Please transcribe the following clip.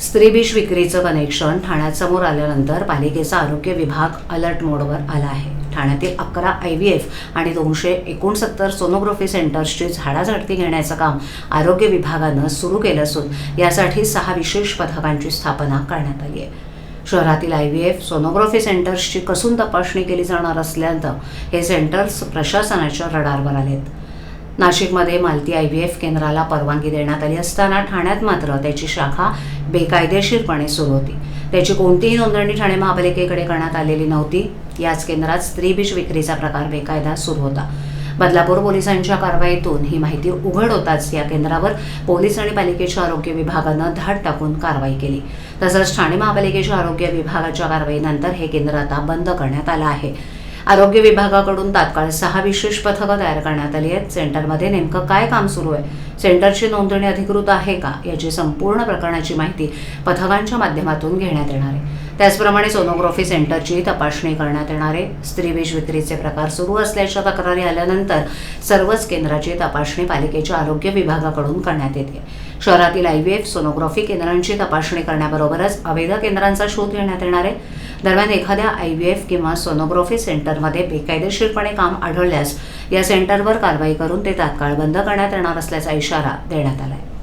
स्त्रीविष विक्रीचं कनेक्शन ठाण्यासमोर आल्यानंतर पालिकेचा आरोग्य विभाग अलर्ट मोडवर आला आहे. ठाण्यातील 11 IVF आणि 269 सोनोग्राफी सेंटर्सची झाडाझडती घेण्याचं काम आरोग्य विभागानं सुरू केलं असून यासाठी 6 विशेष पथकांची स्थापना करण्यात आली आहे. शहरातील IVF सोनोग्राफी सेंटर्सची कसून तपासणी केली जाणार असल्यानं हे सेंटर्स प्रशासनाच्या रडारवर आलेत. नाशिकमध्ये मालती IVF केंद्राला परवानगी देण्यात आली असताना ठाण्यात मात्र त्याची शाखा बेकायदेशीरपणे सुरू होती. त्याची कोणतीही नोंदणी ठाणे महापालिकेकडे करण्यात आलेली नव्हती. याच केंद्रात स्त्रीविष विक्रीचा प्रकार बेकायदा सुरू होता. बदलापूर पोलिसांच्या कारवाईतून ही माहिती उघड होताच या केंद्रावर पोलीस आणि पालिकेच्या आरोग्य विभागानं धाड टाकून कारवाई केली. तसंच ठाणे महापालिकेच्या आरोग्य विभागाच्या कारवाईनंतर हे केंद्र आता बंद करण्यात आलं आहे. आरोग्य विभागाकडून तात्काळ 6 विशेष पथकं तयार करण्यात आली आहेत. सेंटरमध्ये नेमकं काय काम सुरू आहे, सेंटरची नोंदणी अधिकृत आहे का, याची संपूर्ण प्रकरणाची माहिती पथकांच्या माध्यमातून घेण्यात येणार आहे. त्याचप्रमाणे सोनोग्राफी सेंटरची तपासणी करण्यात येणार आहे. स्त्रीविष विक्रीचे प्रकार सुरू असल्याच्या तक्रारी आल्यानंतर सर्वच केंद्राची तपासणी पालिकेच्या आरोग्य विभागाकडून करण्यात येते. शहरातील IVF सोनोग्राफी केंद्रांची तपासणी करण्याबरोबरच अवैध केंद्रांचा शोध घेण्यात येणार आहे. दरम्यान एखाद्या IVF किंवा सोनोग्राफी सेंटरमध्ये बेकायदेशीरपणे काम आढळल्यास या सेंटरवर कारवाई करून ते तात्काळ बंद करण्यात येणार असल्याचा इशारा देण्यात आला आहे.